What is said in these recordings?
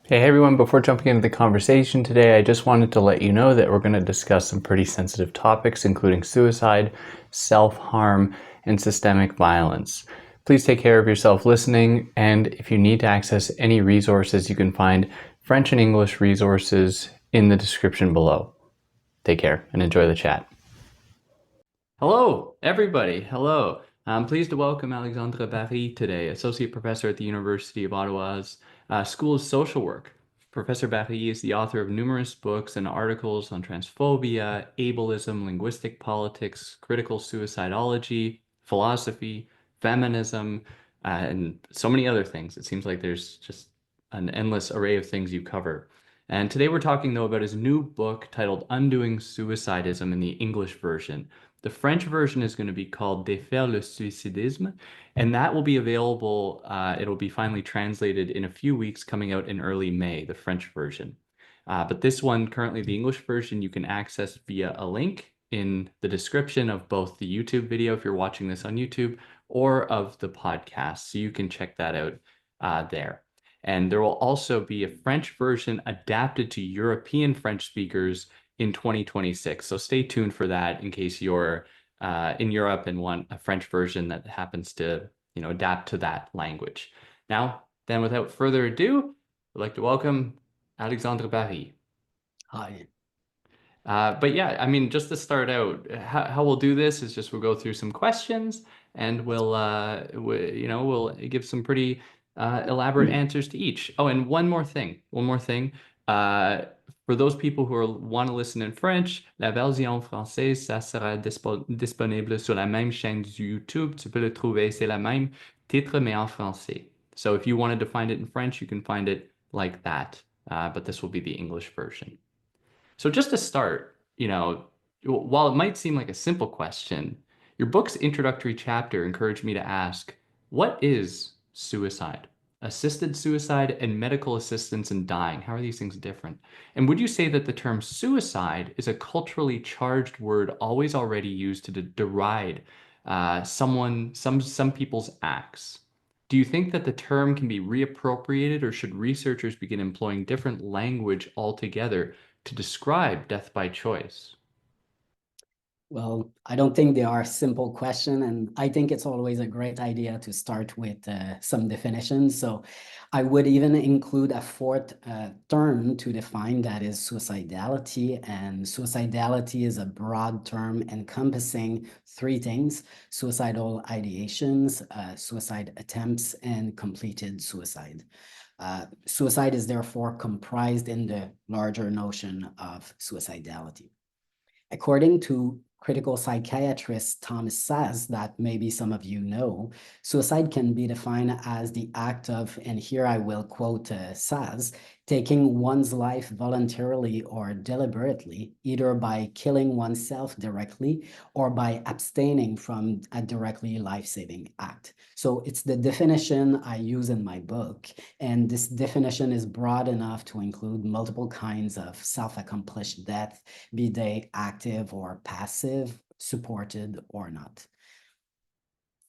Hey everyone, before jumping into the conversation today, I just wanted to let you know that we're going to discuss some pretty sensitive topics, including suicide, self-harm, and systemic violence. Please take care of yourself listening, and if you need to access any resources, you can find French and English resources in the description below. Take care and enjoy the chat. Hello, everybody. Hello. I'm pleased to welcome Alexandre Baril today, Associate Professor at the University of Ottawa's School of Social Work. Professor Baril is the author of numerous books and articles on transphobia, ableism, linguistic politics, critical suicidology, philosophy, feminism, and so many other things. It seems like there's just an endless array of things you cover. And today we're talking, though, about his new book titled Undoing Suicidism in the English version. The French version is going to be called Défaire le Suicidisme, and that will be available. It'll be finally translated in a few weeks, coming out in early May, the French version. But this one, currently the English version, you can access via a link in the description of both the YouTube video, if you're watching this on YouTube, or of the podcast. So you can check that out there. And there will also be a French version adapted to European French speakers in 2026. So stay tuned for that in case you're in Europe and want a French version that happens to, adapt to that language. Now, then without further ado, I'd like to welcome Alexandre Baril. Hi. But yeah, I mean, just to start out, how we'll do this is just we'll go through some questions and we'll give some pretty elaborate answers to each. Oh, and one more thing. Uh, for those people who want to listen in French, la version française, ça sera disponible sur la même chaîne YouTube. Tu peux le trouver, c'est la même titre, mais en français. So if you wanted to find it in French, you can find it like that. But this will be the English version. So just to start, while it might seem like a simple question, your book's introductory chapter encouraged me to ask, what is suicide? Assisted suicide and medical assistance in dying, how are these things different? And would you say that the term suicide is a culturally charged word always already used to deride some people's acts? Do you think that the term can be reappropriated, or should researchers begin employing different language altogether to describe death by choice? Well, I don't think they are a simple question, and I think it's always a great idea to start with some definitions. So I would even include a fourth term to define, that is suicidality. And suicidality is a broad term encompassing three things: suicidal ideations, suicide attempts, and completed suicide. Suicide is therefore comprised in the larger notion of suicidality. According to critical psychiatrist Thomas Szasz, that maybe some of you know, suicide can be defined as the act of, and here I will quote Szasz, taking one's life voluntarily or deliberately, either by killing oneself directly or by abstaining from a directly life-saving act. So it's the definition I use in my book, and this definition is broad enough to include multiple kinds of self-accomplished death, be they active or passive, supported or not.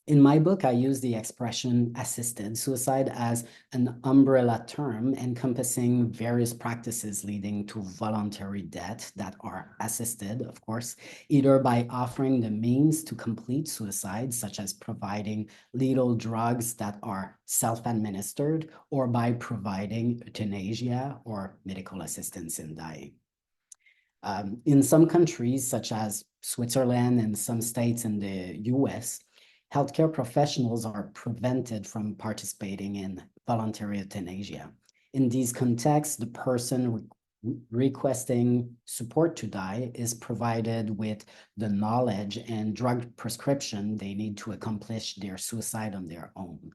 In my book, I use the expression assisted suicide as an umbrella term encompassing various practices leading to voluntary death that are assisted, of course, either by offering the means to complete suicide, such as providing lethal drugs that are self-administered, or by providing euthanasia or medical assistance in dying. In some countries, such as Switzerland and some states in the US, healthcare professionals are prevented from participating in voluntary euthanasia. In these contexts, the person requesting support to die is provided with the knowledge and drug prescription they need to accomplish their suicide on their own.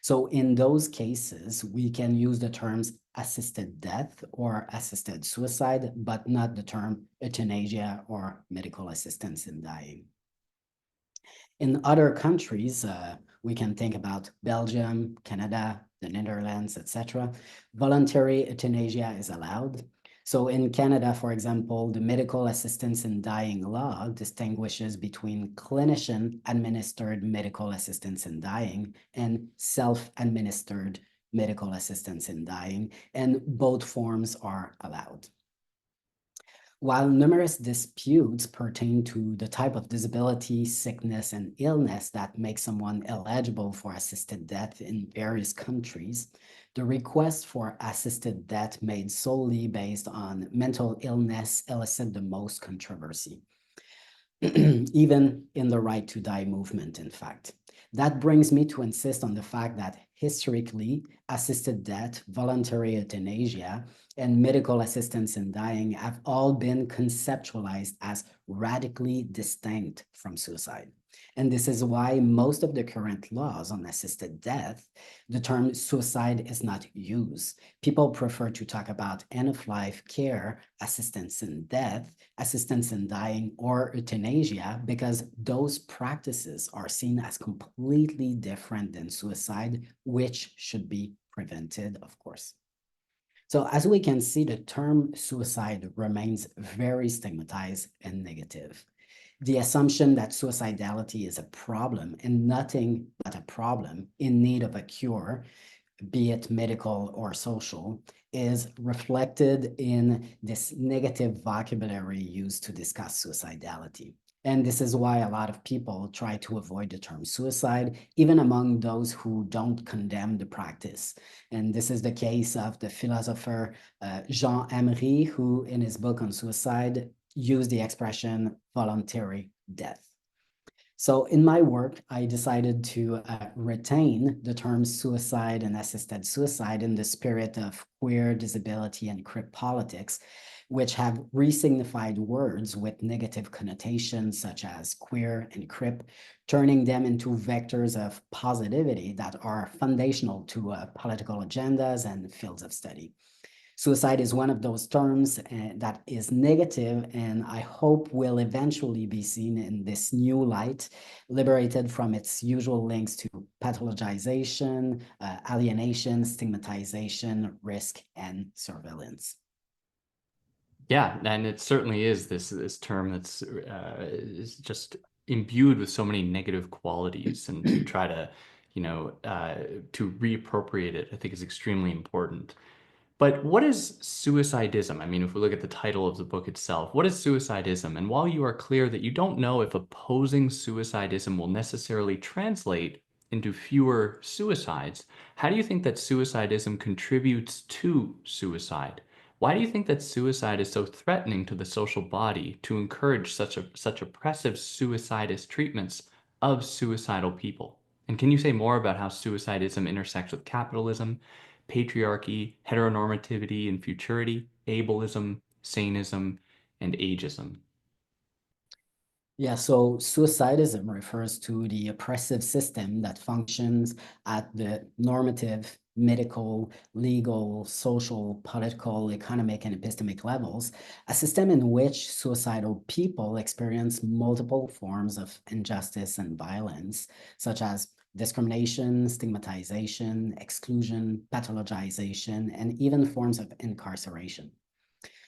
So in those cases, we can use the terms assisted death or assisted suicide, but not the term euthanasia or medical assistance in dying. In other countries, we can think about Belgium, Canada, the Netherlands, etc. Voluntary euthanasia is allowed. So in Canada, for example, the medical assistance in dying law distinguishes between clinician-administered medical assistance in dying and self-administered medical assistance in dying, and both forms are allowed. While numerous disputes pertain to the type of disability, sickness, and illness that makes someone eligible for assisted death in various countries, the request for assisted death made solely based on mental illness elicit the most controversy, even in the right to die movement, in fact. That brings me to insist on the fact that historically, assisted death, voluntary euthanasia, and medical assistance in dying have all been conceptualized as radically distinct from suicide. And this is why most of the current laws on assisted death, the term suicide is not used. People prefer to talk about end-of-life care, assistance in death, assistance in dying, or euthanasia, because those practices are seen as completely different than suicide, which should be prevented, of course. So as we can see, the term suicide remains very stigmatized and negative. The assumption that suicidality is a problem and nothing but a problem in need of a cure, be it medical or social, is reflected in this negative vocabulary used to discuss suicidality. And this is why a lot of people try to avoid the term suicide, even among those who don't condemn the practice. And this is the case of the philosopher Jean Amery, who in his book on suicide used the expression voluntary death. So in my work, I decided to retain the terms suicide and assisted suicide in the spirit of queer, disability, and crip politics, which have resignified words with negative connotations such as queer and crip, turning them into vectors of positivity that are foundational to political agendas and fields of study. Suicide is one of those terms that is negative, and I hope will eventually be seen in this new light, liberated from its usual links to pathologization, alienation, stigmatization, risk, and surveillance. Yeah, and it certainly is this term that's is just imbued with so many negative qualities, and to try to, to reappropriate it, I think is extremely important. But what is suicidism? I mean, if we look at the title of the book itself, what is suicidism? And while you are clear that you don't know if opposing suicidism will necessarily translate into fewer suicides, how do you think that suicidism contributes to suicide? Why do you think that suicide is so threatening to the social body to encourage such oppressive suicidist treatments of suicidal people? And can you say more about how suicidism intersects with capitalism, patriarchy, heteronormativity and futurity, ableism, saneism, and ageism? Yeah, so suicidism refers to the oppressive system that functions at the normative, medical, legal, social, political, economic, and epistemic levels, a system in which suicidal people experience multiple forms of injustice and violence, such as discrimination, stigmatization, exclusion, pathologization, and even forms of incarceration.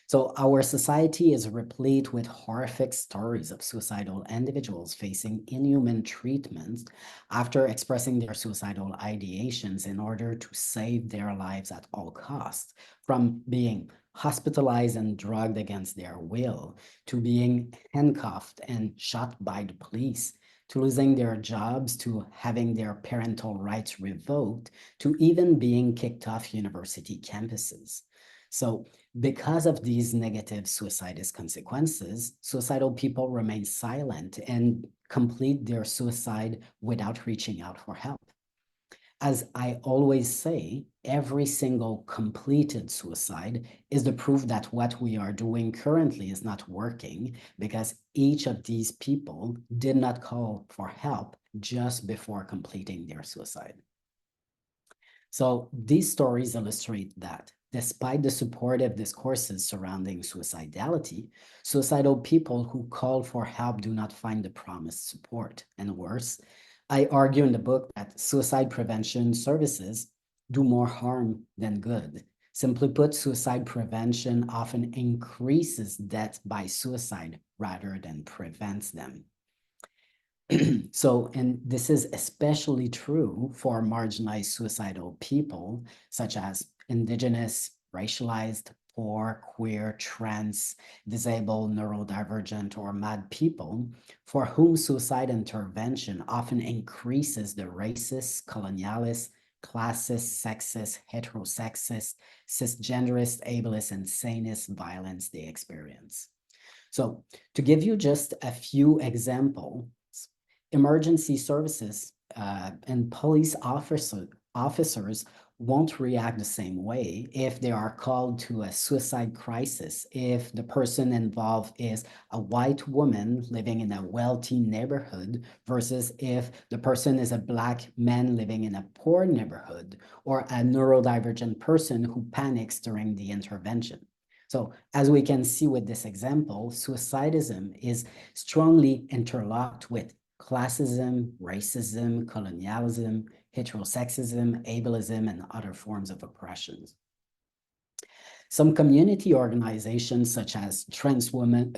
So our society is replete with horrific stories of suicidal individuals facing inhuman treatments after expressing their suicidal ideations in order to save their lives at all costs, from being hospitalized and drugged against their will, to being handcuffed and shot by the police, to losing their jobs, to having their parental rights revoked, to even being kicked off university campuses. So because of these negative suicidist consequences, suicidal people remain silent and complete their suicide without reaching out for help. As I always say, every single completed suicide is the proof that what we are doing currently is not working, because each of these people did not call for help just before completing their suicide. So these stories illustrate that despite the supportive discourses surrounding suicidality, suicidal people who call for help do not find the promised support. And worse, I argue in the book that suicide prevention services do more harm than good. Simply put, suicide prevention often increases death by suicide rather than prevents them. So, and this is especially true for marginalized suicidal people, such as Indigenous, racialized, poor, queer, trans, disabled, neurodivergent, or mad people, for whom suicide intervention often increases the racist, colonialist, classist, sexist, heterosexist, cisgenderist, ableist, and sanist violence they experience. So, to give you just a few examples, emergency services and police officers won't react the same way if they are called to a suicide crisis, if the person involved is a white woman living in a wealthy neighborhood versus if the person is a Black man living in a poor neighborhood, or a neurodivergent person who panics during the intervention. So as we can see with this example, suicidism is strongly interlocked with classism, racism, colonialism, heterosexism, ableism, and other forms of oppressions. Some community organizations such as Trans LifeLine,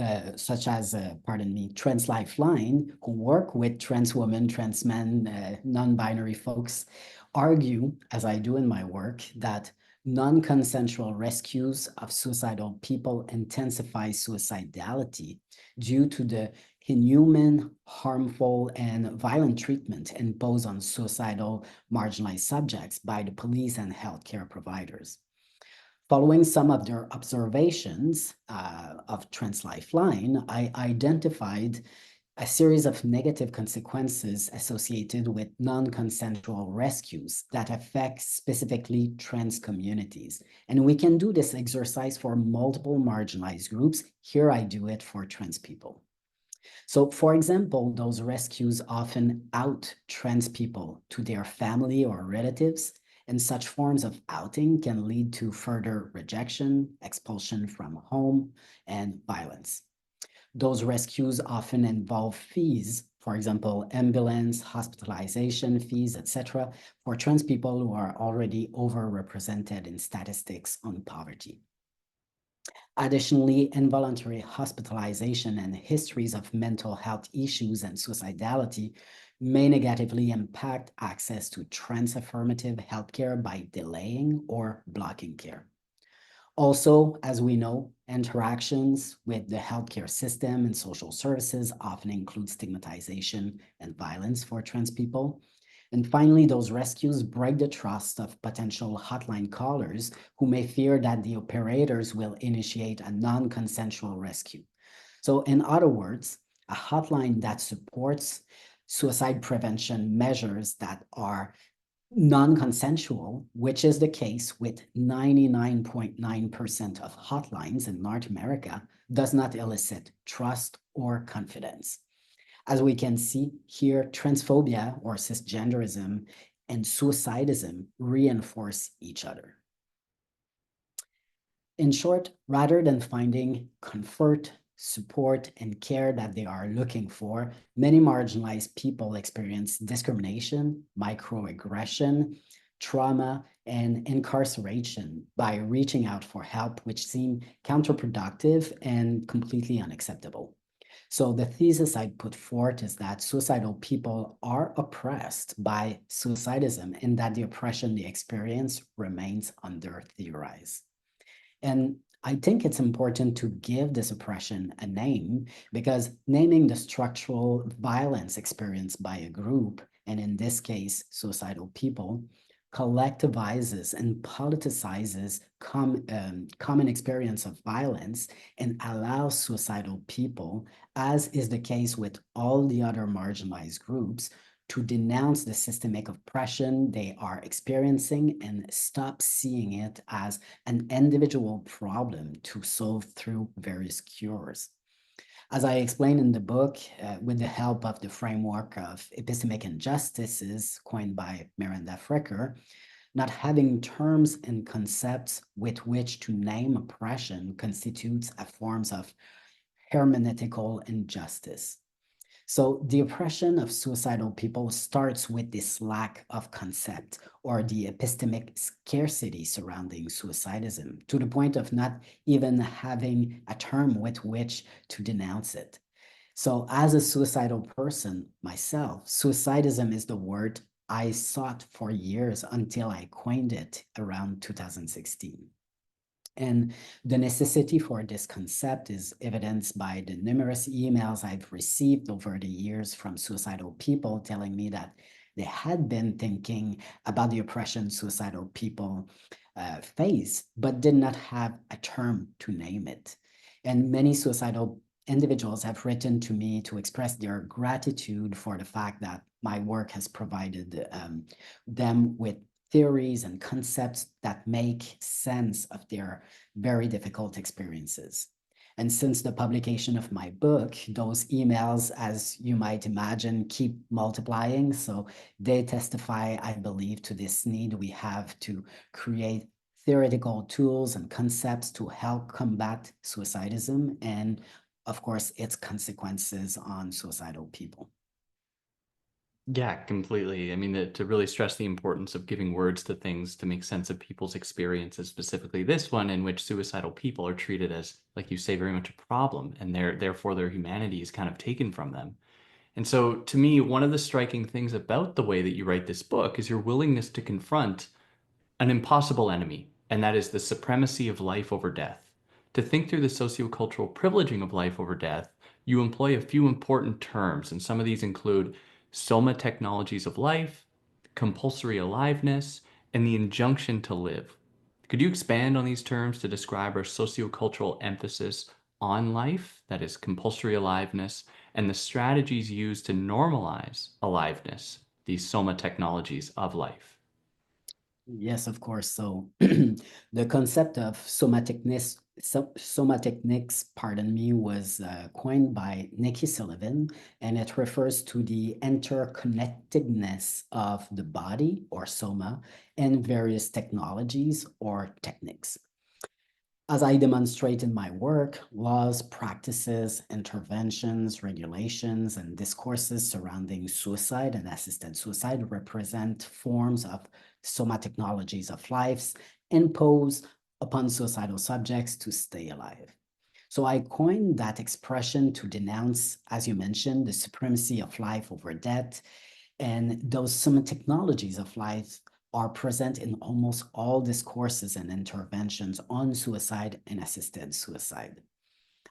who work with trans women, trans men, non-binary folks, argue, as I do in my work, that non-consensual rescues of suicidal people intensify suicidality due to the inhuman, harmful, and violent treatment imposed on suicidal marginalized subjects by the police and healthcare providers. Following some of their observations of Trans LifeLine, I identified a series of negative consequences associated with non-consensual rescues that affect specifically trans communities. And we can do this exercise for multiple marginalized groups. Here I do it for trans people. So, for example, those rescues often out trans people to their family or relatives, and such forms of outing can lead to further rejection, expulsion from home, and violence. Those rescues often involve fees, for example, ambulance, hospitalization fees, etc., for trans people who are already overrepresented in statistics on poverty. Additionally, involuntary hospitalization and histories of mental health issues and suicidality may negatively impact access to trans-affirmative healthcare by delaying or blocking care. Also, as we know, interactions with the healthcare system and social services often include stigmatization and violence for trans people. And finally, those rescues break the trust of potential hotline callers who may fear that the operators will initiate a non-consensual rescue. So in other words, a hotline that supports suicide prevention measures that are non-consensual, which is the case with 99.9% of hotlines in North America, does not elicit trust or confidence. As we can see here, transphobia or cisgenderism and suicidism reinforce each other. In short, rather than finding comfort, support, and care that they are looking for, many marginalized people experience discrimination, microaggression, trauma, and incarceration by reaching out for help, which seem counterproductive and completely unacceptable. So the thesis I put forth is that suicidal people are oppressed by suicidism and that the oppression they experience remains under-theorized. And I think it's important to give this oppression a name because naming the structural violence experienced by a group, and in this case, suicidal people, collectivizes and politicizes common experience of violence and allows suicidal people, as is the case with all the other marginalized groups, to denounce the systemic oppression they are experiencing and stop seeing it as an individual problem to solve through various cures. As I explain in the book, with the help of the framework of epistemic injustices coined by Miranda Fricker, not having terms and concepts with which to name oppression constitutes a form of hermeneutical injustice. So the oppression of suicidal people starts with this lack of concept or the epistemic scarcity surrounding suicidism, to the point of not even having a term with which to denounce it. So as a suicidal person myself, suicidism is the word I sought for years until I coined it around 2016. And the necessity for this concept is evidenced by the numerous emails I've received over the years from suicidal people telling me that they had been thinking about the oppression suicidal people face, but did not have a term to name it. And many suicidal individuals have written to me to express their gratitude for the fact that my work has provided them with theories and concepts that make sense of their very difficult experiences. And since the publication of my book, those emails, as you might imagine, keep multiplying. So they testify, I believe, to this need we have to create theoretical tools and concepts to help combat suicidism and, of course, its consequences on suicidal people. Yeah, completely. I mean, to really stress the importance of giving words to things to make sense of people's experiences, specifically this one in which suicidal people are treated as, like you say, very much a problem, and therefore their humanity is kind of taken from them. And so to me, one of the striking things about the way that you write this book is your willingness to confront an impossible enemy, and that is the supremacy of life over death. To think through the sociocultural privileging of life over death, you employ a few important terms, and some of these include soma technologies of life, compulsory aliveness, and the injunction to live. Could you expand on these terms to describe our sociocultural emphasis on life, that is, compulsory aliveness, and the strategies used to normalize aliveness, these soma technologies of life? Yes, of course. So the concept of somatic pardon me, was coined by Nikki Sullivan, and it refers to the interconnectedness of the body or soma and various technologies or techniques. As I demonstrate in my work, laws, practices, interventions, regulations, and discourses surrounding suicide and assisted suicide represent forms of soma technologies of lives imposed upon suicidal subjects to stay alive. So I coined that expression to denounce, as you mentioned, the supremacy of life over death, and those soma technologies of life are present in almost all discourses and interventions on suicide and assisted suicide.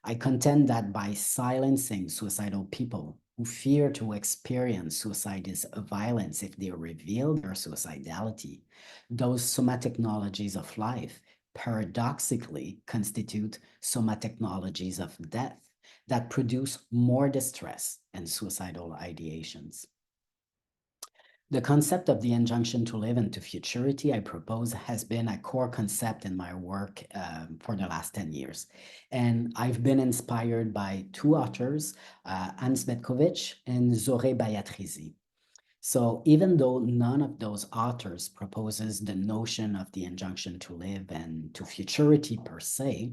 I contend that by silencing suicidal people who fear to experience suicide as a violence if they reveal their suicidality, those soma technologies of life paradoxically constitute soma technologies of death that produce more distress and suicidal ideations. The concept of the injunction to live and to futurity I propose has been a core concept in my work for the last 10 years. And I've been inspired by two authors, Anne Smetkovich and Zoré Bayatrizi. So even though none of those authors proposes the notion of the injunction to live and to futurity per se,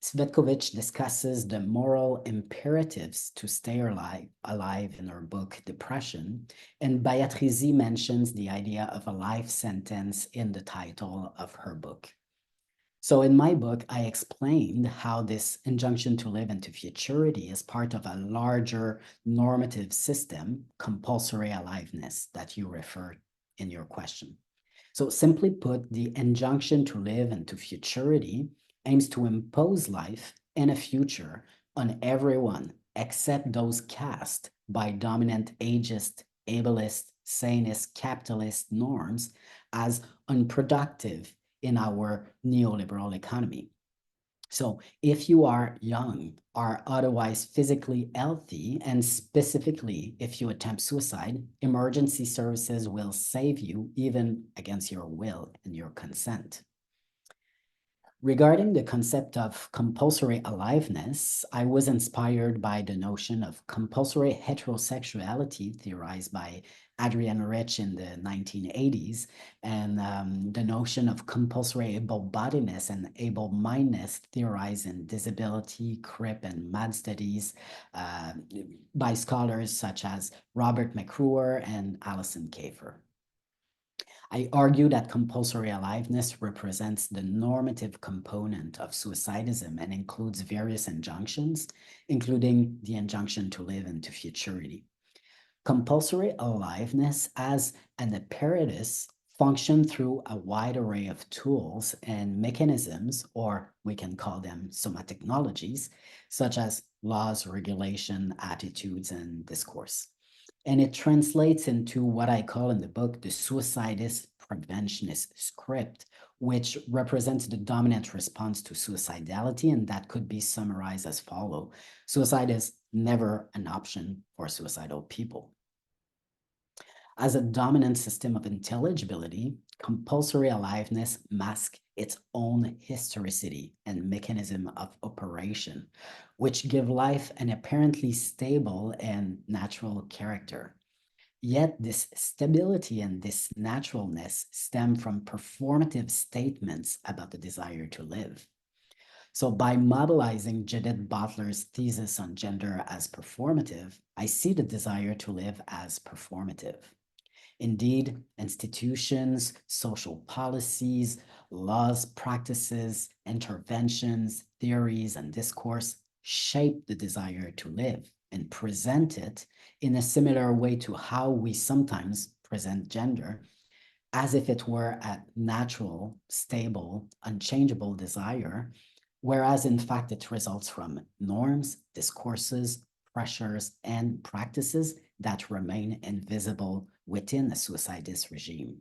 Svetkovich discusses the moral imperatives to stay alive in her book Depression, and Bayatrizi mentions the idea of a life sentence in the title of her book. So in my book, I explained how this injunction to live into futurity is part of a larger normative system, compulsory aliveness, that you referred in your question. So simply put, the injunction to live into futurity aims to impose life and a future on everyone except those cast by dominant ageist, ableist, sanist, capitalist norms as unproductive in our neoliberal economy. So if you are young, are otherwise physically healthy, and specifically if you attempt suicide, emergency services will save you even against your will and your consent. Regarding the concept of compulsory aliveness, I was inspired by the notion of compulsory heterosexuality theorized by Adrienne Rich in the 1980s, and the notion of compulsory able-bodiedness and able-mindedness theorized in disability, CRIP, and MAD studies by scholars such as Robert McCruer and Alison Kafer. I argue that compulsory aliveness represents the normative component of suicidism and includes various injunctions, including the injunction to live into futurity. Compulsory aliveness as an apparatus function through a wide array of tools and mechanisms, or we can call them somatechnologies, such as laws, regulation, attitudes, and discourse. And it translates into what I call in the book the suicidist preventionist script, which represents the dominant response to suicidality, and that could be summarized as follows. Suicide is never an option for suicidal people. As a dominant system of intelligibility, compulsory aliveness masks its own historicity and mechanism of operation, which give life an apparently stable and natural character. Yet this stability and this naturalness stem from performative statements about the desire to live. So by modelizing Judith Butler's thesis on gender as performative, I see the desire to live as performative. Indeed, institutions, social policies, laws, practices, interventions, theories, and discourse shape the desire to live and present it in a similar way to how we sometimes present gender, as if it were a natural, stable, unchangeable desire, whereas in fact it results from norms, discourses, pressures, and practices that remain invisible within a suicidist regime.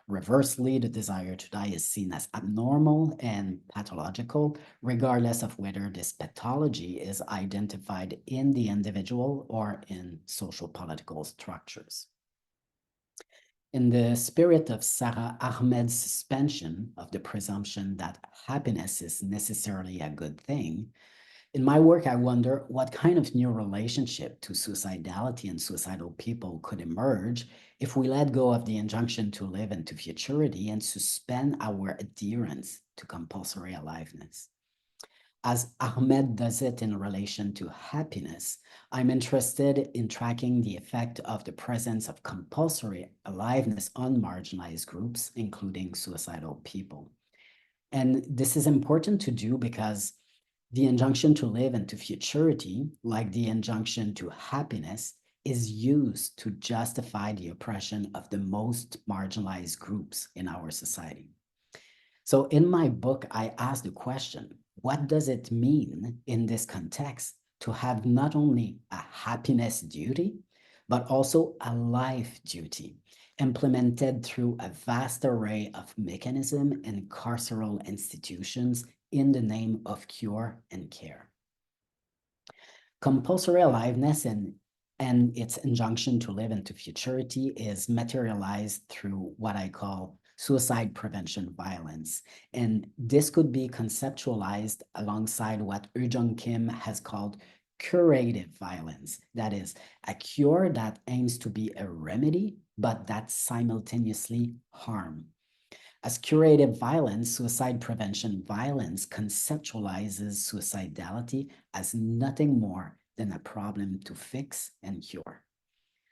Reversely, the desire to die is seen as abnormal and pathological, regardless of whether this pathology is identified in the individual or in social political structures. In the spirit of Sarah Ahmed's suspension of the presumption that happiness is necessarily a good thing, in my work, I wonder what kind of new relationship to suicidality and suicidal people could emerge if we let go of the injunction to live into futurity and suspend our adherence to compulsory aliveness. As Ahmed does it in relation to happiness, I'm interested in tracking the effect of the presence of compulsory aliveness on marginalized groups, including suicidal people. And this is important to do because the injunction to live into futurity, like the injunction to happiness, is used to justify the oppression of the most marginalized groups in our society. So in my book, I ask the question, what does it mean in this context to have not only a happiness duty, but also a life duty implemented through a vast array of mechanisms and carceral institutions in the name of cure and care? Compulsory aliveness and its injunction to live into futurity is materialized through what I call suicide prevention violence. And this could be conceptualized alongside what Eujung Kim has called curative violence. That is, a cure that aims to be a remedy, but that simultaneously harm. As curative violence, suicide prevention violence conceptualizes suicidality as nothing more than a problem to fix and cure.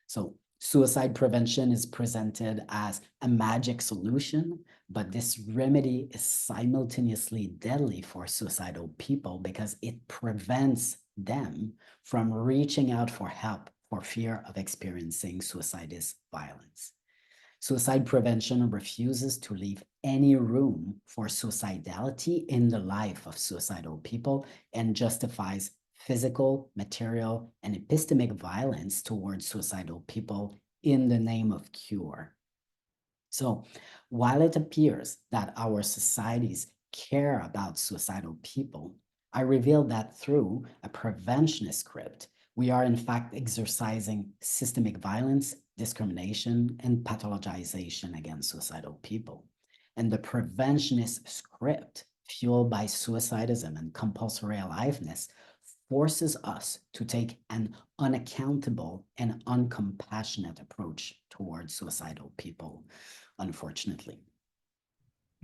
So suicide prevention is presented as a magic solution, but this remedy is simultaneously deadly for suicidal people because it prevents them from reaching out for help for fear of experiencing suicidist violence. Suicide prevention refuses to leave any room for suicidality in the life of suicidal people and justifies physical, material, and epistemic violence towards suicidal people in the name of cure. So while it appears that our societies care about suicidal people, I reveal that through a preventionist script, we are in fact exercising systemic violence, discrimination, and pathologization against suicidal people. And the preventionist script, fueled by suicidism and compulsory aliveness, forces us to take an unaccountable and uncompassionate approach towards suicidal people, unfortunately.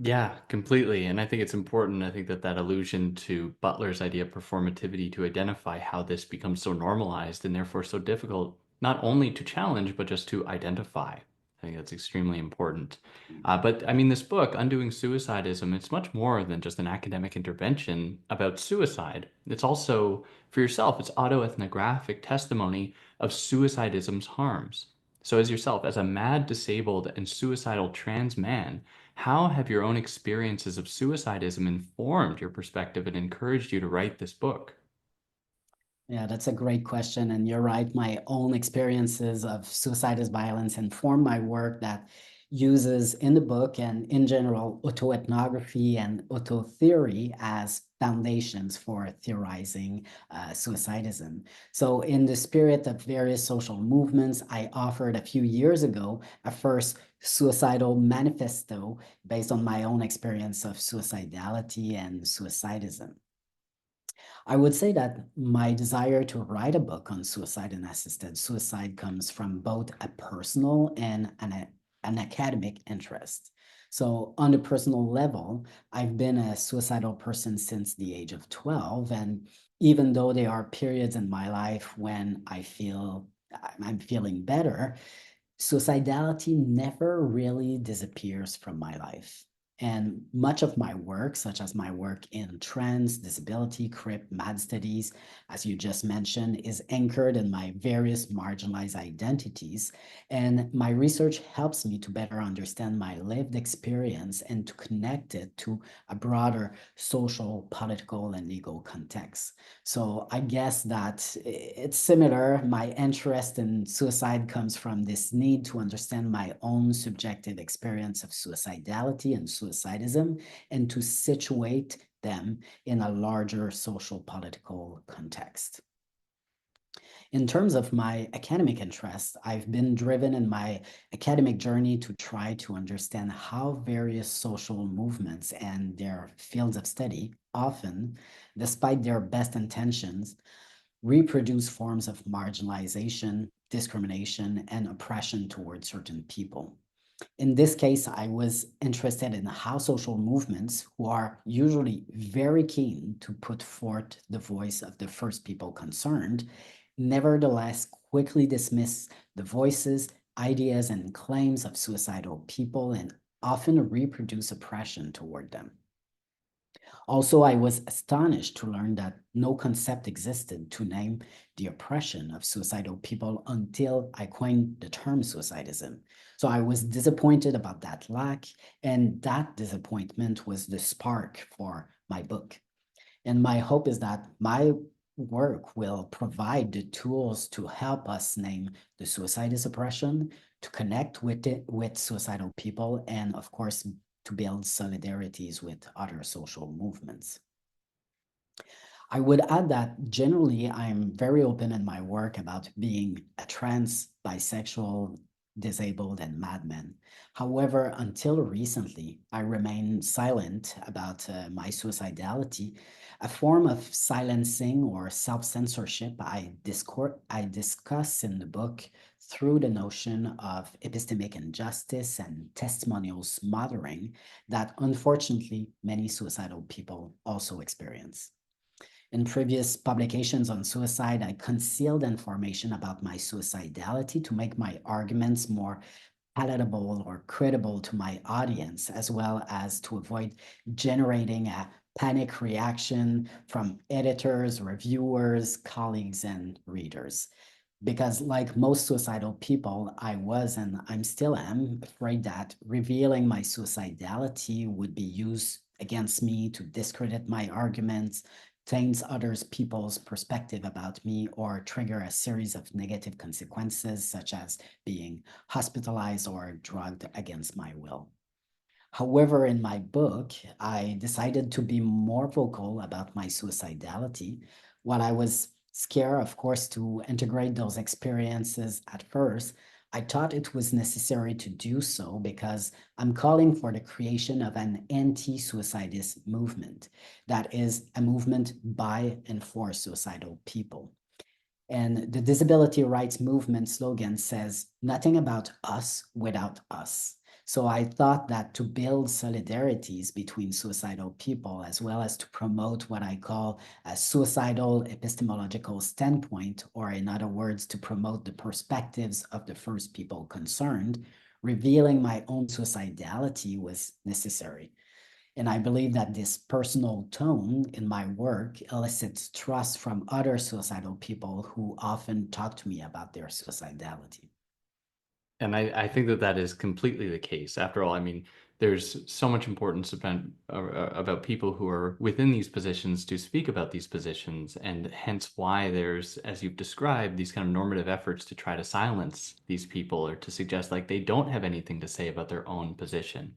Yeah, completely. And I think it's important. I think that that allusion to Butler's idea of performativity to identify how this becomes so normalized and therefore so difficult, not only to challenge, but just to identify. I think that's extremely important. But I mean, this book, Undoing Suicidism, it's much more than just an academic intervention about suicide. It's also, for yourself, it's autoethnographic testimony of suicidism's harms. So, as yourself, as a mad, disabled, and suicidal trans man, how have your own experiences of suicidism informed your perspective and encouraged you to write this book? Yeah, that's a great question. And you're right, my own experiences of suicide as violence inform my work that uses in the book and in general autoethnography and auto theory as foundations for theorizing suicidism. So in the spirit of various social movements, I offered a few years ago a first suicidal manifesto based on my own experience of suicidality and suicidism. I would say that my desire to write a book on suicide and assisted suicide comes from both a personal and an academic interest. So on the personal level, I've been a suicidal person since the age of 12. And even though there are periods in my life when I feel I'm feeling better, suicidality never really disappears from my life. And much of my work, such as my work in trans, disability, CRIP, MAD studies, as you just mentioned, is anchored in my various marginalized identities. And my research helps me to better understand my lived experience and to connect it to a broader social, political, and legal context. So I guess that it's similar. My interest in suicide comes from this need to understand my own subjective experience of suicidality and suicidism and to situate them in a larger social political context. In terms of my academic interests, I've been driven in my academic journey to try to understand how various social movements and their fields of study often, despite their best intentions, reproduce forms of marginalization, discrimination, and oppression towards certain people. In this case, I was interested in how social movements, who are usually very keen to put forth the voice of the first people concerned, nevertheless quickly dismiss the voices, ideas, and claims of suicidal people and often reproduce oppression toward them. Also, I was astonished to learn that no concept existed to name the oppression of suicidal people until I coined the term suicidism. So I was disappointed about that lack, and that disappointment was the spark for my book. And my hope is that my work will provide the tools to help us name the suicidist oppression, to connect with it with suicidal people, and of course, to build solidarities with other social movements. I would add that generally I'm very open in my work about being a trans, bisexual, disabled, and madman. However, until recently, I remained silent about my suicidality, a form of silencing or self-censorship I discuss in the book through the notion of epistemic injustice and testimonial smothering that unfortunately many suicidal people also experience. In previous publications on suicide, I concealed information about my suicidality to make my arguments more palatable or credible to my audience, as well as to avoid generating a panic reaction from editors, reviewers, colleagues, and readers. Because, like most suicidal people, I was and I'm still am afraid that revealing my suicidality would be used against me to discredit my arguments, taints others people's perspective about me, or trigger a series of negative consequences, such as being hospitalized or drugged against my will. However, in my book, I decided to be more vocal about my suicidality. While I was scared, of course, to integrate those experiences at first, I thought it was necessary to do so because I'm calling for the creation of an anti-suicidist movement. That is a movement by and for suicidal people. And the disability rights movement slogan says, nothing about us without us. So I thought that to build solidarities between suicidal people, as well as to promote what I call a suicidal epistemological standpoint, or in other words, to promote the perspectives of the first people concerned, revealing my own suicidality was necessary. And I believe that this personal tone in my work elicits trust from other suicidal people who often talk to me about their suicidality. And I think that that is completely the case. After all, I mean, there's so much importance about people who are within these positions to speak about these positions, and hence why there's, as you've described, these kind of normative efforts to try to silence these people or to suggest like they don't have anything to say about their own position.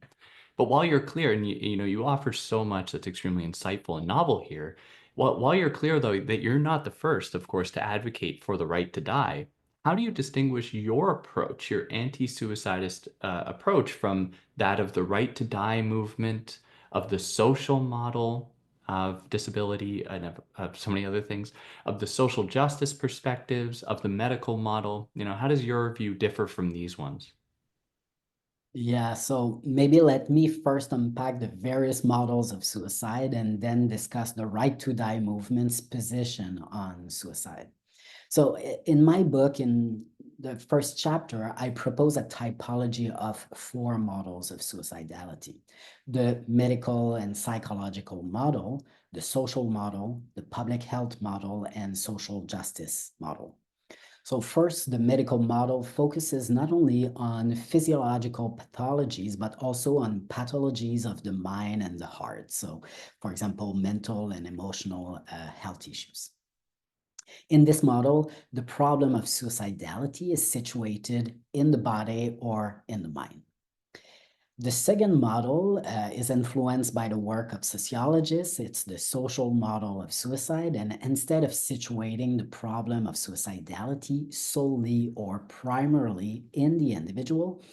But while you're clear, and you know, you offer so much that's extremely insightful and novel here, while you're clear though that you're not the first, of course, to advocate for the right to die, how do you distinguish your approach, your anti-suicidist approach from that of the right to die movement, of the social model of disability, and of so many other things, of the social justice perspectives, of the medical model? You know, how does your view differ from these ones? Yeah, so maybe let me first unpack the various models of suicide and then discuss the right to die movement's position on suicide. So in my book, in the first chapter, I propose a typology of four models of suicidality: the medical and psychological model, the social model, the public health model, and social justice model. So first, the medical model focuses not only on physiological pathologies, but also on pathologies of the mind and the heart. So, for example, mental and emotional health issues. In this model, the problem of suicidality is situated in the body or in the mind. The second model is influenced by the work of sociologists. It's the social model of suicide. And instead of situating the problem of suicidality solely or primarily in the individual,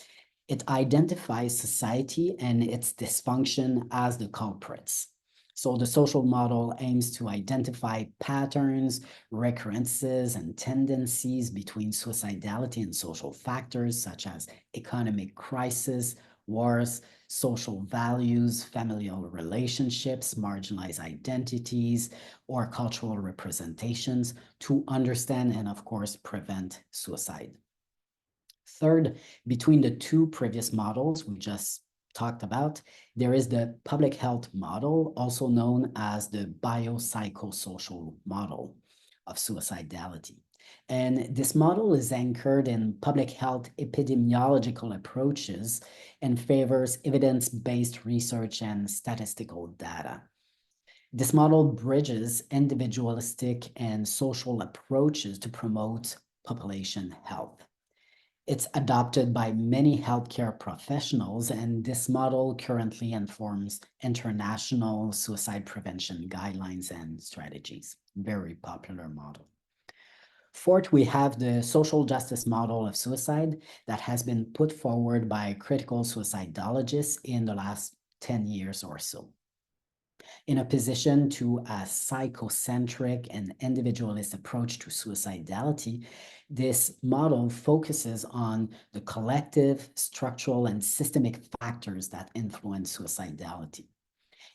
it identifies society and its dysfunction as the culprits. So the social model aims to identify patterns, recurrences, and tendencies between suicidality and social factors such as economic crisis, wars, social values, familial relationships, marginalized identities, or cultural representations to understand and, of course, prevent suicide. Third, between the two previous models we just talked about, there is the public health model, also known as the biopsychosocial model of suicidality. And this model is anchored in public health epidemiological approaches and favors evidence-based research and statistical data. This model bridges individualistic and social approaches to promote population health. It's adopted by many healthcare professionals, and this model currently informs international suicide prevention guidelines and strategies. Very popular model. Fourth, we have the social justice model of suicide that has been put forward by critical suicidologists in the last 10 years or so. In opposition to a psychocentric and individualist approach to suicidality, this model focuses on the collective, structural, and systemic factors that influence suicidality.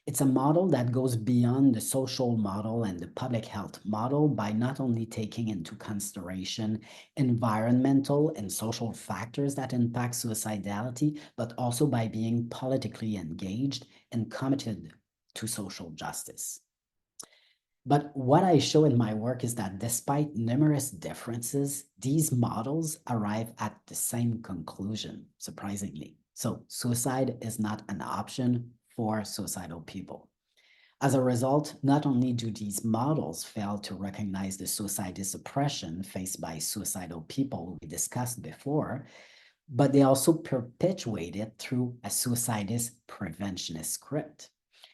It's a model that goes beyond the social model and the public health model by not only taking into consideration environmental and social factors that impact suicidality, but also by being politically engaged and committed to social justice. But what I show in my work is that despite numerous differences, these models arrive at the same conclusion, surprisingly. So suicide is not an option for suicidal people. As a result, not only do these models fail to recognize the suicidal oppression faced by suicidal people we discussed before, but they also perpetuate it through a suicidist preventionist script.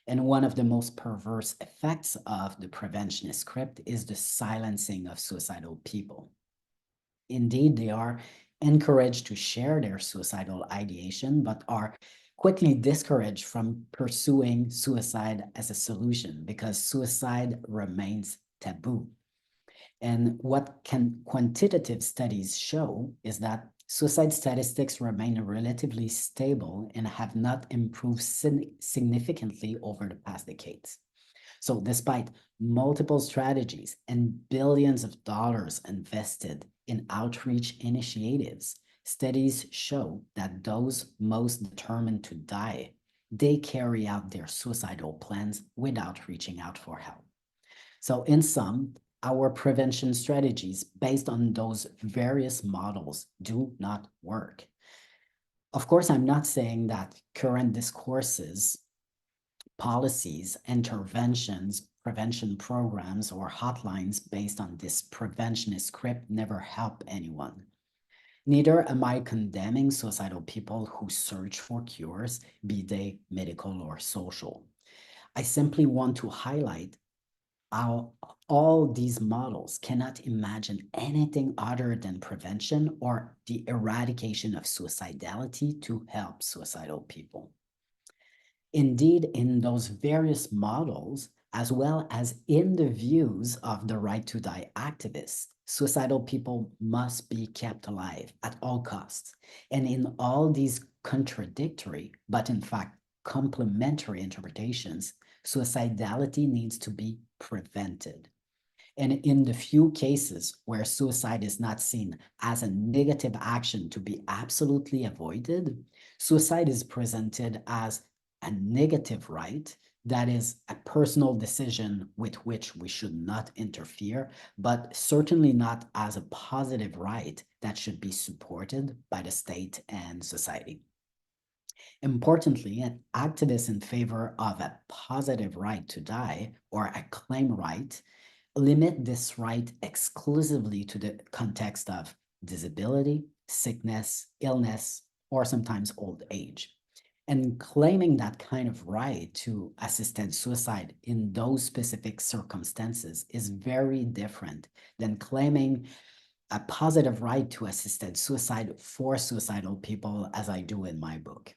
And one of the most perverse effects of the preventionist script is the silencing of suicidal people. Indeed, they are encouraged to share their suicidal ideation, but are quickly discouraged from pursuing suicide as a solution because suicide remains taboo. And what quantitative studies show is that suicide statistics remain relatively stable and have not improved significantly over the past decades. So despite multiple strategies and billions of dollars invested in outreach initiatives, studies show that those most determined to die, they carry out their suicidal plans without reaching out for help. So in sum, our prevention strategies based on those various models do not work. Of course, I'm not saying that current discourses, policies, interventions, prevention programs, or hotlines based on this preventionist script never help anyone. Neither am I condemning suicidal people who search for cures, be they medical or social. I simply want to highlight how all these models cannot imagine anything other than prevention or the eradication of suicidality to help suicidal people. Indeed, in those various models, as well as in the views of the right to die activists, suicidal people must be kept alive at all costs. And in all these contradictory, but in fact complementary interpretations, suicidality needs to be prevented. And in the few cases where suicide is not seen as a negative action to be absolutely avoided, suicide is presented as a negative right that is a personal decision with which we should not interfere, but certainly not as a positive right that should be supported by the state and society. Importantly, an activist in favor of a positive right to die or a claim right limit this right exclusively to the context of disability, sickness, illness, or sometimes old age. And claiming that kind of right to assisted suicide in those specific circumstances is very different than claiming a positive right to assisted suicide for suicidal people, as I do in my book.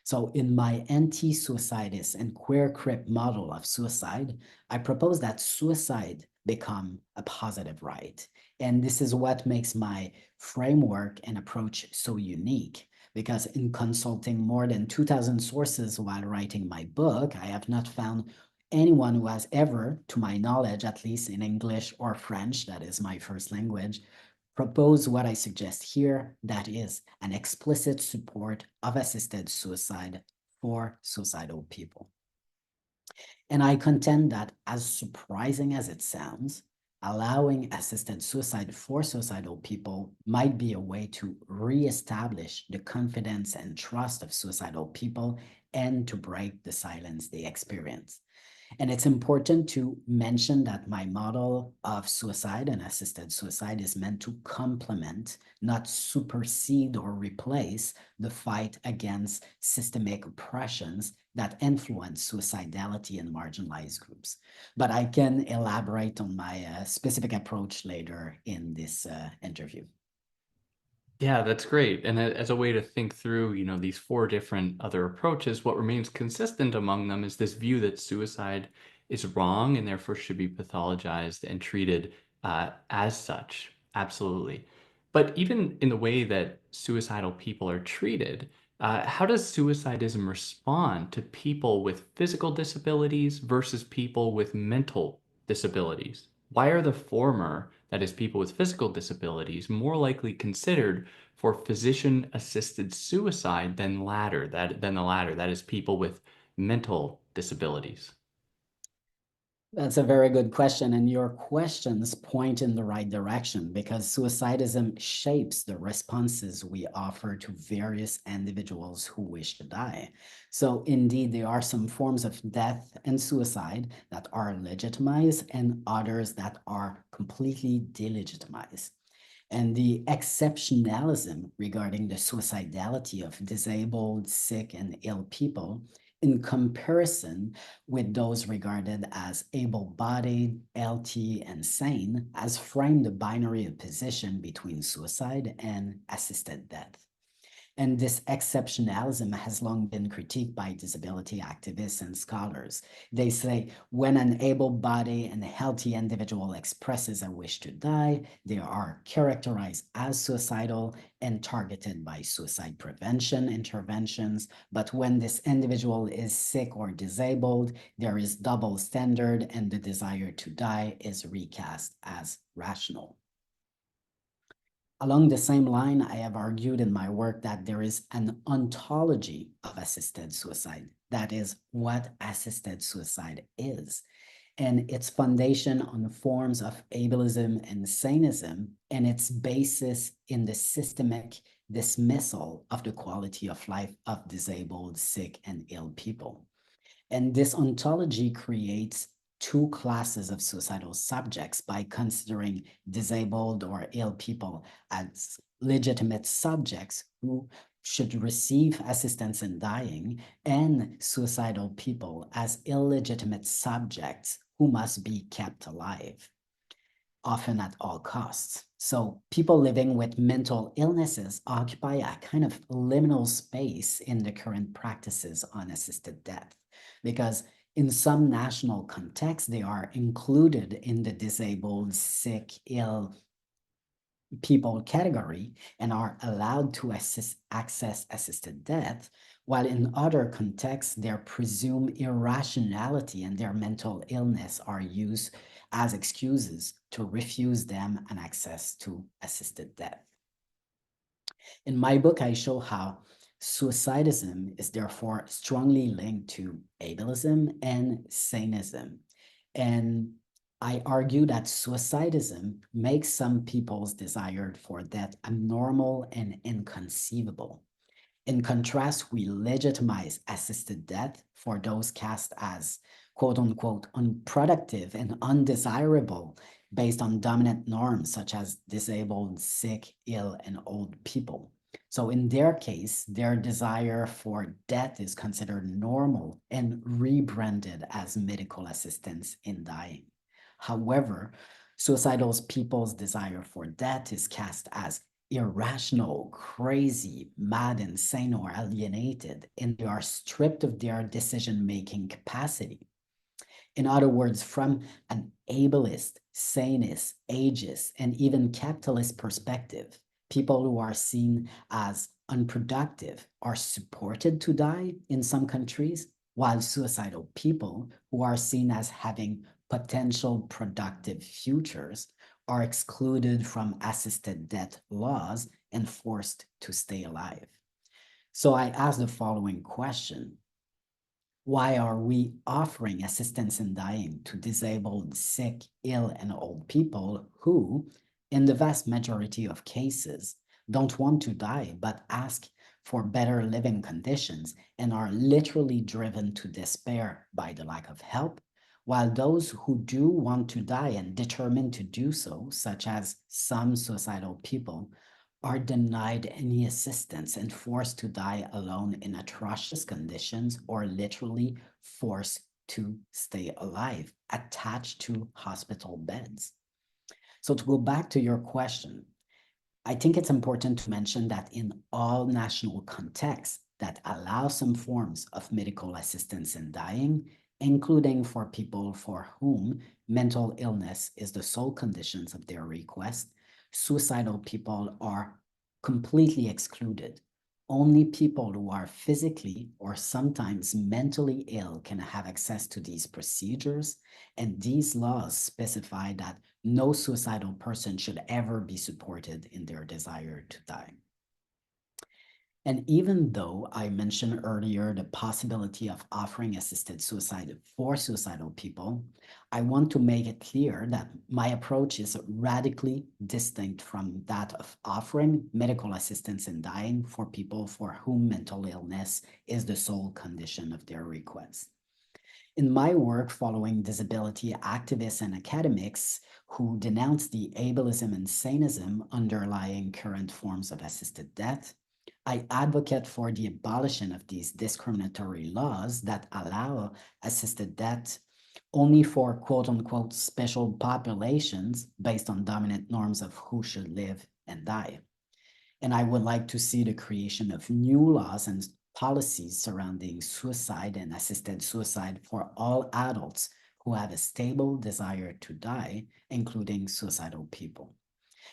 So in my anti-suicidist and queer crip model of suicide, I propose that suicide become a positive right. And this is what makes my framework and approach so unique, because in consulting more than 2,000 sources while writing my book, I have not found anyone who has ever, to my knowledge, at least in English or French, that is my first language, propose what I suggest here, that is an explicit support of assisted suicide for suicidal people. And I contend that, as surprising as it sounds, allowing assisted suicide for suicidal people might be a way to reestablish the confidence and trust of suicidal people and to break the silence they experience. And it's important to mention that my model of suicide and assisted suicide is meant to complement, not supersede or replace, the fight against systemic oppressions that influence suicidality in marginalized groups. But I can elaborate on my specific approach later in this interview. Yeah, that's great. And as a way to think through, these four different other approaches, what remains consistent among them is this view that suicide is wrong and therefore should be pathologized and treated as such. Absolutely. But even in the way that suicidal people are treated, how does suicidism respond to people with physical disabilities versus people with mental disabilities? Why are the former, that is, people with physical disabilities, more likely considered for physician-assisted suicide than the latter, that is, people with mental disabilities? That's a very good question, and your questions point in the right direction because suicidism shapes the responses we offer to various individuals who wish to die. So indeed, there are some forms of death and suicide that are legitimized and others that are completely delegitimized. And the exceptionalism regarding the suicidality of disabled, sick, and ill people in comparison with those regarded as able-bodied, healthy, and sane has framed the binary opposition between suicide and assisted death. And this exceptionalism has long been critiqued by disability activists and scholars. They say when an able-bodied and healthy individual expresses a wish to die, they are characterized as suicidal and targeted by suicide prevention interventions. But when this individual is sick or disabled, there is double standard and the desire to die is recast as rational. Along the same line, I have argued in my work that there is an ontology of assisted suicide. That is what assisted suicide is, and its foundation on forms of ableism and sanism, and its basis in the systemic dismissal of the quality of life of disabled, sick, and ill people. And this ontology creates two classes of suicidal subjects by considering disabled or ill people as legitimate subjects who should receive assistance in dying, and suicidal people as illegitimate subjects who must be kept alive, often at all costs. So people living with mental illnesses occupy a kind of liminal space in the current practices on assisted death, because in some national contexts, they are included in the disabled, sick, ill people category and are allowed to access assisted death, while in other contexts, their presumed irrationality and their mental illness are used as excuses to refuse them an access to assisted death. In my book, I show how suicidism is therefore strongly linked to ableism and sanism. And I argue that suicidism makes some people's desire for death abnormal and inconceivable. In contrast, we legitimize assisted death for those cast as quote unquote unproductive and undesirable based on dominant norms such as disabled, sick, ill, and old people. So in their case, their desire for death is considered normal and rebranded as medical assistance in dying. However, suicidal people's desire for death is cast as irrational, crazy, mad, insane, or alienated, and they are stripped of their decision-making capacity. In other words, from an ableist, sanist, ageist, and even capitalist perspective, people who are seen as unproductive are supported to die in some countries, while suicidal people who are seen as having potential productive futures are excluded from assisted death laws and forced to stay alive. So I ask the following question: why are we offering assistance in dying to disabled, sick, ill, and old people who, in the vast majority of cases, don't want to die but ask for better living conditions and are literally driven to despair by the lack of help, while those who do want to die and determined to do so, such as some suicidal people, are denied any assistance and forced to die alone in atrocious conditions, or literally forced to stay alive, attached to hospital beds. So to go back to your question, I think it's important to mention that in all national contexts that allow some forms of medical assistance in dying, including for people for whom mental illness is the sole conditions of their request, suicidal people are completely excluded. Only people who are physically or sometimes mentally ill can have access to these procedures, and these laws specify that no suicidal person should ever be supported in their desire to die. And even though I mentioned earlier the possibility of offering assisted suicide for suicidal people, I want to make it clear that my approach is radically distinct from that of offering medical assistance in dying for people for whom mental illness is the sole condition of their request. In my work following disability activists and academics who denounce the ableism and sanism underlying current forms of assisted death, I advocate for the abolition of these discriminatory laws that allow assisted death only for quote unquote special populations based on dominant norms of who should live and die. And I would like to see the creation of new laws and policies surrounding suicide and assisted suicide for all adults who have a stable desire to die, including suicidal people.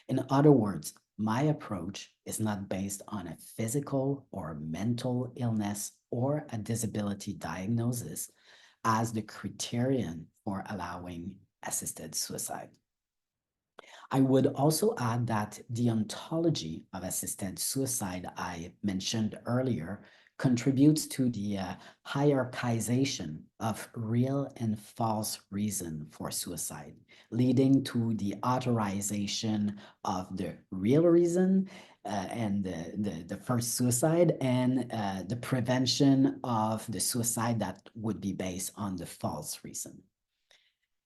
In other words, my approach is not based on a physical or mental illness or a disability diagnosis as the criterion for allowing assisted suicide. I would also add that the ontology of assisted suicide I mentioned earlier contributes to the hierarchization of real and false reason for suicide, leading to the authorization of the real reason and the first suicide, and the prevention of the suicide that would be based on the false reason.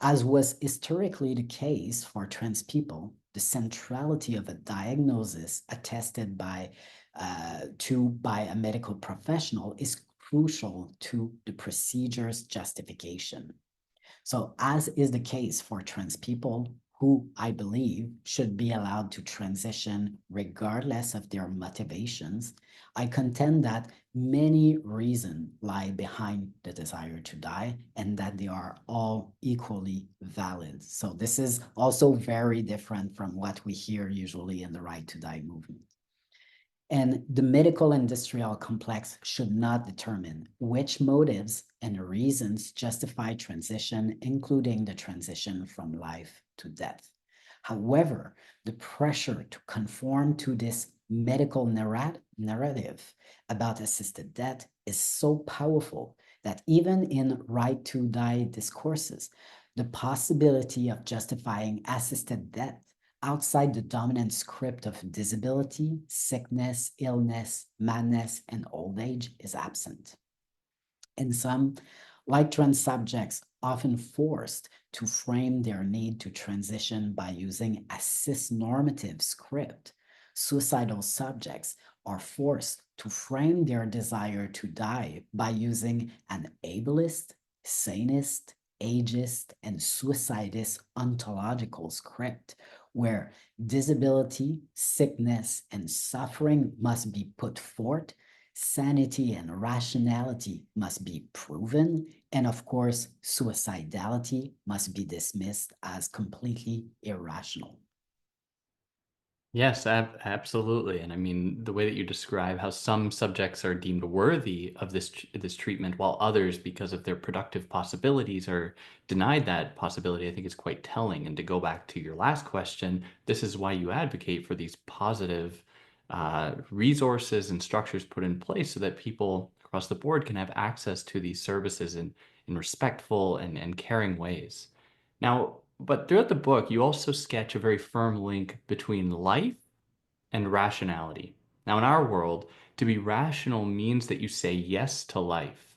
As was historically the case for trans people, the centrality of a diagnosis attested by a medical professional is crucial to the procedure's justification. So, as is the case for trans people, who I believe should be allowed to transition regardless of their motivations, I contend that many reasons lie behind the desire to die and that they are all equally valid. So this is also very different from what we hear usually in the right to die movement. And the medical industrial complex should not determine which motives and reasons justify transition, including the transition from life to death. However, the pressure to conform to this medical narrative about assisted death is so powerful that even in right to die discourses, the possibility of justifying assisted death outside the dominant script of disability, sickness, illness, madness, and old age is absent. And some, like trans subjects, often forced to frame their need to transition by using a cis-normative script, suicidal subjects are forced to frame their desire to die by using an ableist, sanist, ageist, and suicidist ontological script, where disability, sickness, and suffering must be put forth, sanity and rationality must be proven, and of course, suicidality must be dismissed as completely irrational. Yes, absolutely. And I mean, the way that you describe how some subjects are deemed worthy of this treatment, while others, because of their productive possibilities, are denied that possibility, I think is quite telling. And to go back to your last question, this is why you advocate for these positive resources and structures put in place so that people across the board can have access to these services in respectful and caring ways. Now, but throughout the book, you also sketch a very firm link between life and rationality. Now, in our world, to be rational means that you say yes to life.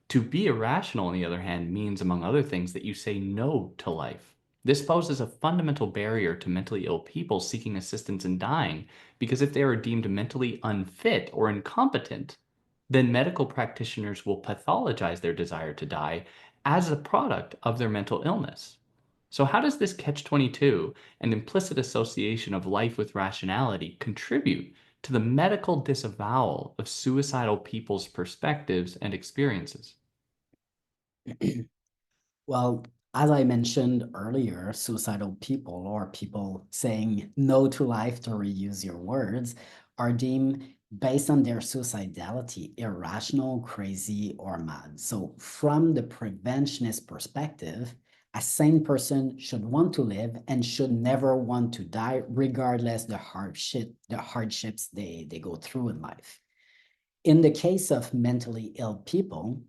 To be irrational, on the other hand, means, among other things, that you say no to life. This poses a fundamental barrier to mentally ill people seeking assistance in dying, because if they are deemed mentally unfit or incompetent, then medical practitioners will pathologize their desire to die as a product of their mental illness. So, how does this catch-22 and implicit association of life with rationality contribute to the medical disavowal of suicidal people's perspectives and experiences? Well, as I mentioned earlier, suicidal people, or people saying no to life, to reuse your words, are deemed based on their suicidality irrational, crazy, or mad. So from the preventionist perspective, a sane person should want to live and should never want to die, regardless the hardships they go through in life. In the case of mentally ill people,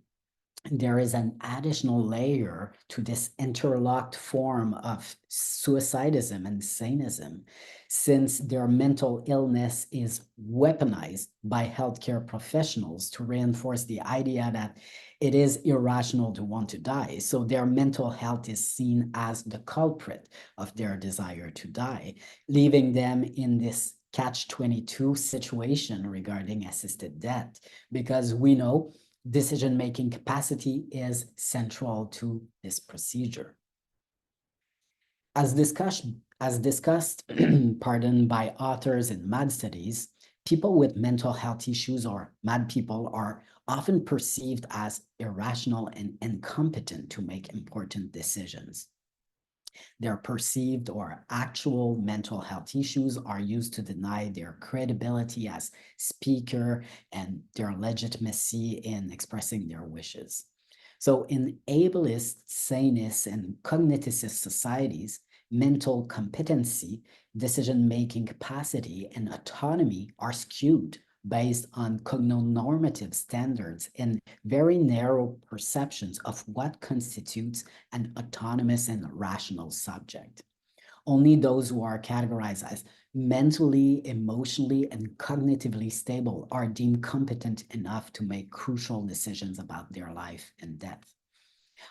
there is an additional layer to this interlocked form of suicidism and sanism, since their mental illness is weaponized by healthcare professionals to reinforce the idea that it is irrational to want to die. So their mental health is seen as the culprit of their desire to die, leaving them in this catch-22 situation regarding assisted death, because we know decision-making capacity is central to this procedure. As discussed, pardon, by authors in MAD studies, people with mental health issues, or MAD people, are often perceived as irrational and incompetent to make important decisions. Their perceived or actual mental health issues are used to deny their credibility as speaker and their legitimacy in expressing their wishes. So in ableist, sanist, and cognitivist societies, mental competency, decision-making capacity, and autonomy are skewed based on cognonormative standards and very narrow perceptions of what constitutes an autonomous and rational subject. Only those who are categorized as mentally, emotionally, and cognitively stable are deemed competent enough to make crucial decisions about their life and death.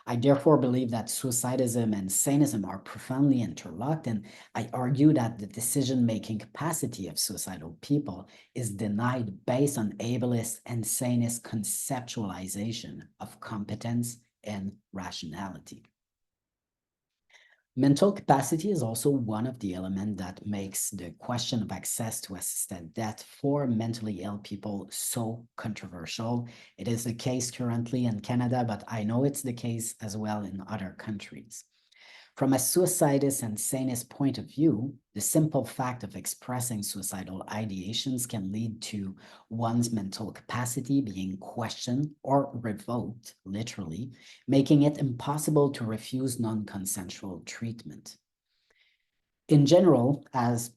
I therefore believe that suicidism and sanism are profoundly interlocked, and I argue that the decision-making capacity of suicidal people is denied based on ableist and sanist conceptualization of competence and rationality. Mental capacity is also one of the elements that makes the question of access to assisted death for mentally ill people so controversial. It is the case currently in Canada, but I know it's the case as well in other countries. From a suicidist and sanist point of view, the simple fact of expressing suicidal ideations can lead to one's mental capacity being questioned or revoked, literally, making it impossible to refuse non-consensual treatment. In general, as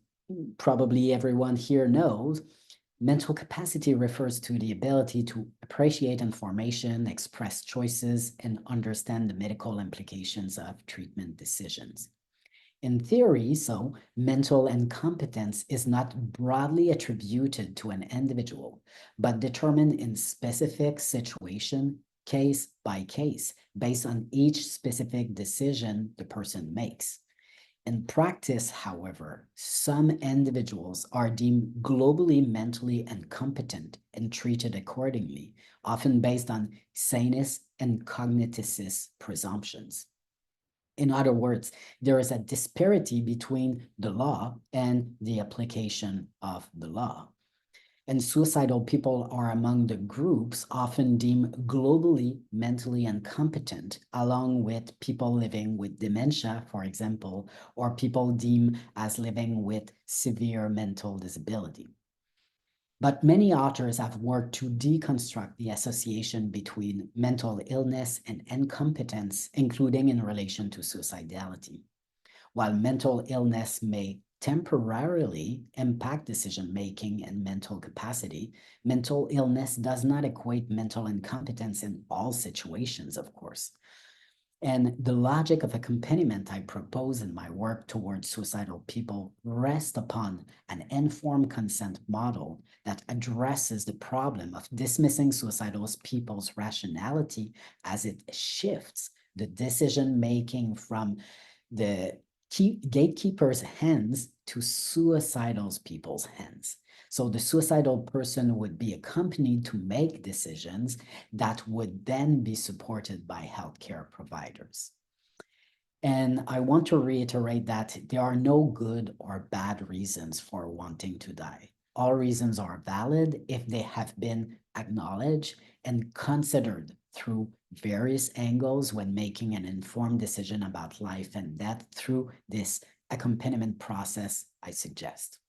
probably everyone here knows, mental capacity refers to the ability to appreciate information, express choices, and understand the medical implications of treatment decisions. In theory, so, mental incompetence is not broadly attributed to an individual, but determined in specific situation, case by case, based on each specific decision the person makes. In practice, however, some individuals are deemed globally mentally incompetent and treated accordingly, often based on sanist and cogniticist presumptions. In other words, there is a disparity between the law and the application of the law. And suicidal people are among the groups often deemed globally mentally incompetent, along with people living with dementia, for example, or people deemed as living with severe mental disability. But many authors have worked to deconstruct the association between mental illness and incompetence, including in relation to suicidality. While mental illness may temporarily impact decision-making and mental capacity, mental illness does not equate mental incompetence in all situations, of course. And the logic of accompaniment I propose in my work towards suicidal people rests upon an informed consent model that addresses the problem of dismissing suicidal people's rationality as it shifts the decision-making from the gatekeeper's hands to suicidal people's hands. So the suicidal person would be accompanied to make decisions that would then be supported by healthcare providers. And I want to reiterate that there are no good or bad reasons for wanting to die. All reasons are valid if they have been acknowledged and considered through various angles when making an informed decision about life and death through this accompaniment process I suggest.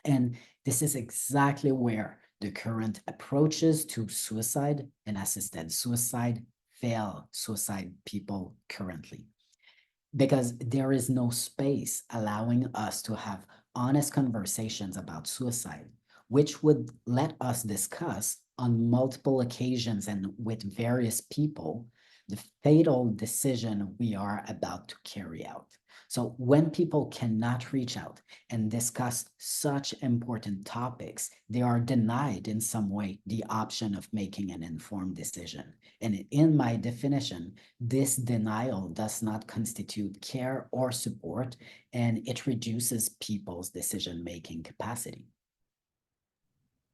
And this is exactly where the current approaches to suicide and assisted suicide fail suicide people currently, because there is no space allowing us to have honest conversations about suicide, which would let us discuss on multiple occasions and with various people the fatal decision we are about to carry out. So when people cannot reach out and discuss such important topics, they are denied in some way the option of making an informed decision. And in my definition, this denial does not constitute care or support, and it reduces people's decision-making capacity.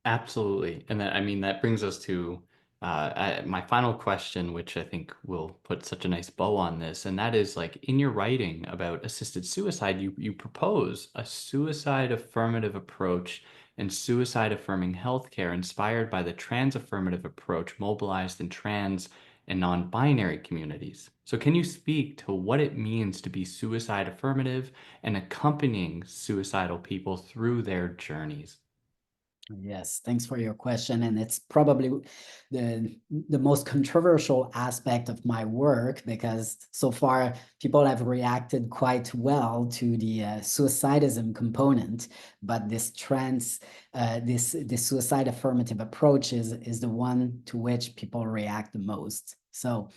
Absolutely. And that, I mean, that brings us to my final question, which I think will put such a nice bow on this. And that is like in your writing about assisted suicide, you propose a suicide affirmative approach and suicide affirming healthcare inspired by the trans affirmative approach mobilized in trans and non-binary communities. So can you speak to what it means to be suicide affirmative and accompanying suicidal people through their journeys? Yes, thanks for your question. And it's probably the most controversial aspect of my work, because so far people have reacted quite well to the suicidism component, but this suicide affirmative approach is the one to which people react the most. So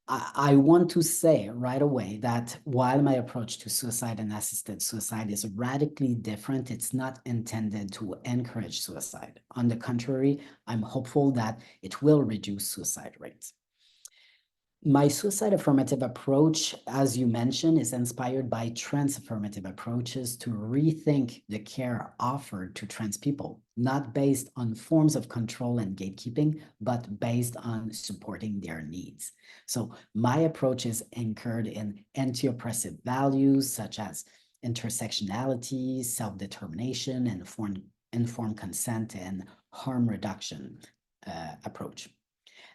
I want to say right away that while my approach to suicide and assisted suicide is radically different, it's not intended to encourage suicide. On the contrary, I'm hopeful that it will reduce suicide rates. My suicide affirmative approach, as you mentioned, is inspired by trans affirmative approaches to rethink the care offered to trans people, not based on forms of control and gatekeeping, but based on supporting their needs. So my approach is anchored in anti-oppressive values such as intersectionality, self-determination, and informed consent and harm reduction approach.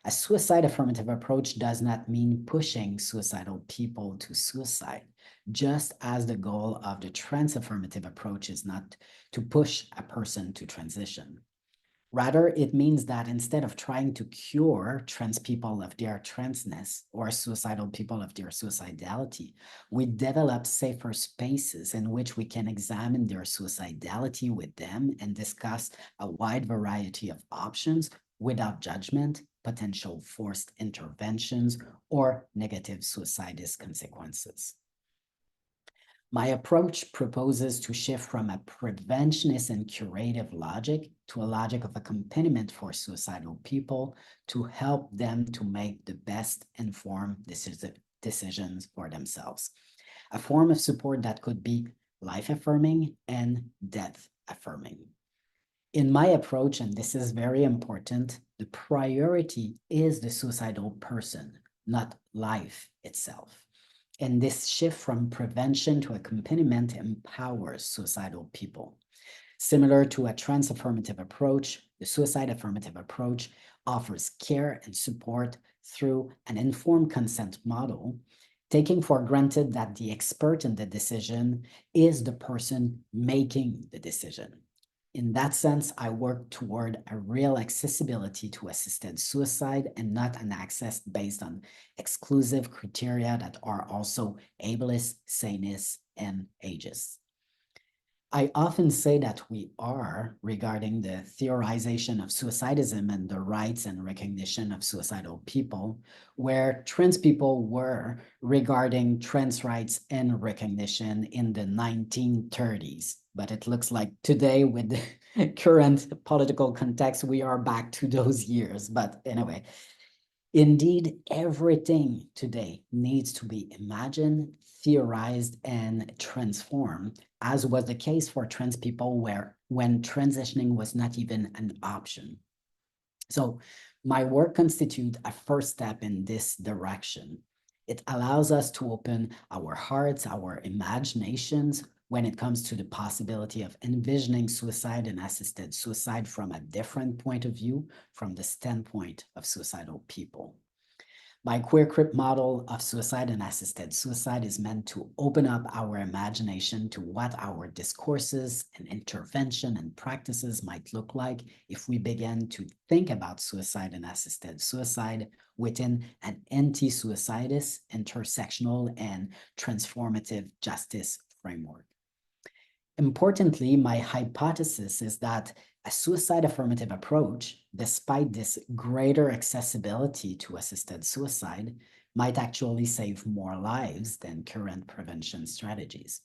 A suicide affirmative approach does not mean pushing suicidal people to suicide, just as the goal of the trans affirmative approach is not to push a person to transition. Rather, it means that instead of trying to cure trans people of their transness or suicidal people of their suicidality, we develop safer spaces in which we can examine their suicidality with them and discuss a wide variety of options without judgment, potential forced interventions, or negative suicidist consequences. My approach proposes to shift from a preventionist and curative logic to a logic of accompaniment for suicidal people to help them to make the best informed decisions for themselves. A form of support that could be life affirming and death affirming. In my approach, and this is very important, the priority is the suicidal person, not life itself. And this shift from prevention to accompaniment empowers suicidal people. Similar to a trans affirmative approach, the suicide affirmative approach offers care and support through an informed consent model, taking for granted that the expert in the decision is the person making the decision. In that sense, I work toward a real accessibility to assisted suicide and not an access based on exclusive criteria that are also ableist, sanist, and ageist. I often say that we are regarding the theorization of suicidism and the rights and recognition of suicidal people, where trans people were regarding trans rights and recognition in the 1930s. But it looks like today, with the current political context, we are back to those years. But anyway, indeed, everything today needs to be imagined, theorized, and transformed, as was the case for trans people when transitioning was not even an option. So my work constitutes a first step in this direction. It allows us to open our hearts, our imaginations, when it comes to the possibility of envisioning suicide and assisted suicide from a different point of view, from the standpoint of suicidal people. My queer crypt model of suicide and assisted suicide is meant to open up our imagination to what our discourses and intervention and practices might look like if we begin to think about suicide and assisted suicide within an anti-suicidist, intersectional, and transformative justice framework. Importantly, my hypothesis is that a suicide affirmative approach, despite this greater accessibility to assisted suicide, might actually save more lives than current prevention strategies.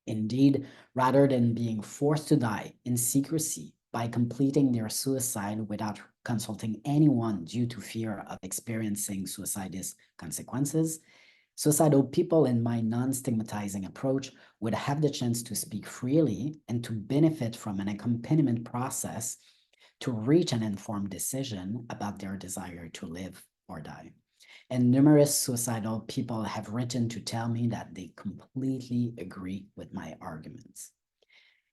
Indeed, rather than being forced to die in secrecy by completing their suicide without consulting anyone due to fear of experiencing suicidist consequences, suicidal people in my non-stigmatizing approach would have the chance to speak freely and to benefit from an accompaniment process to reach an informed decision about their desire to live or die. And numerous suicidal people have written to tell me that they completely agree with my arguments.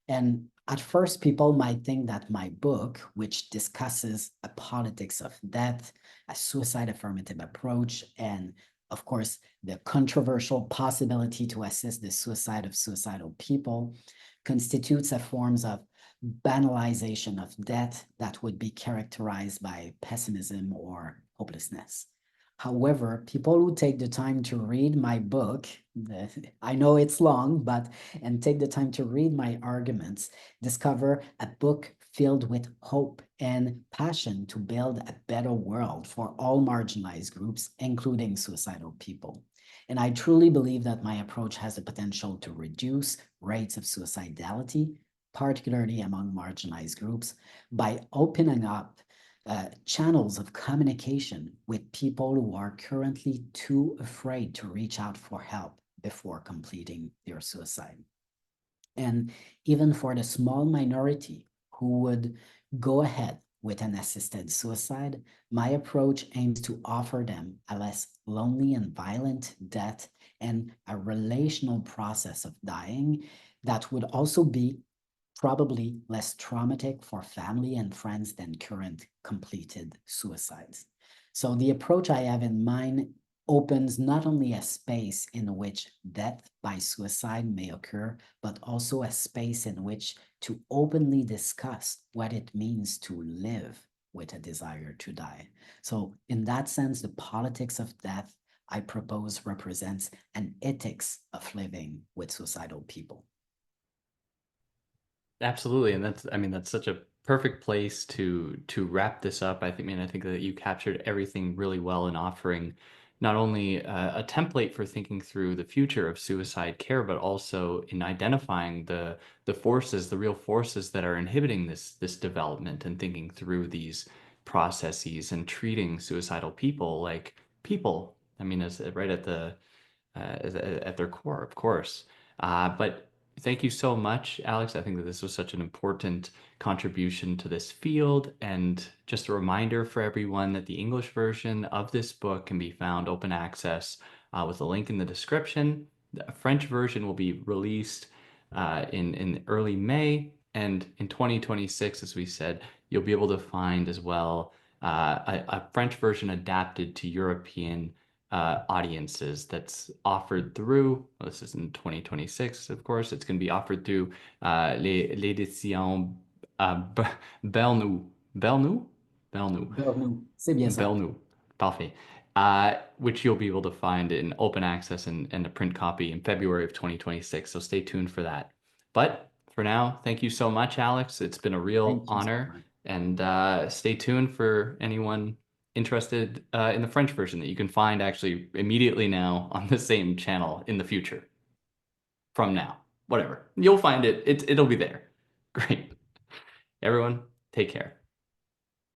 And at first, people might think that my book, which discusses a politics of death, a suicide affirmative approach, and of course, the controversial possibility to assist the suicide of suicidal people, constitutes a form of banalization of death that would be characterized by pessimism or hopelessness. However, people who take the time to read my book, I know it's long, and take the time to read my arguments, discover a book filled with hope and passion to build a better world for all marginalized groups, including suicidal people. And I truly believe that my approach has the potential to reduce rates of suicidality, particularly among marginalized groups, by opening up channels of communication with people who are currently too afraid to reach out for help before completing their suicide. And even for the small minority who would go ahead with an assisted suicide, my approach aims to offer them a less lonely and violent death and a relational process of dying that would also be probably less traumatic for family and friends than current completed suicides. So the approach I have in mind opens not only a space in which death by suicide may occur, but also a space in which to openly discuss what it means to live with a desire to die. So in that sense, the politics of death I propose represents an ethics of living with suicidal people. Absolutely, and that's such a perfect place to wrap this up. I think that you captured everything really well in offering not only a template for thinking through the future of suicide care, but also in identifying the forces, the real forces that are inhibiting this development, and thinking through these processes and treating suicidal people like people. I mean, as right at their core, of course. But thank you so much, Alex. I think that this was such an important contribution to this field. And just a reminder for everyone that the English version of this book can be found open access with a link in the description. The French version will be released in early May. And in 2026, as we said, you'll be able to find as well a French version adapted to European audiences that's offered through, well, this is in 2026, of course, it's going to be offered through l'édition Bernou. Bernou? Bernou. Bernou, c'est bien ça. Bernou. Parfait. Which you'll be able to find in open access and a print copy in February of 2026. So stay tuned for that. But for now, thank you so much, Alex. It's been a real Thank you so honor. much. And stay tuned for anyone interested in the French version that you can find actually immediately now on the same channel in the future. From now, whatever. You'll find it. It'll be there. Great. Everyone, take care.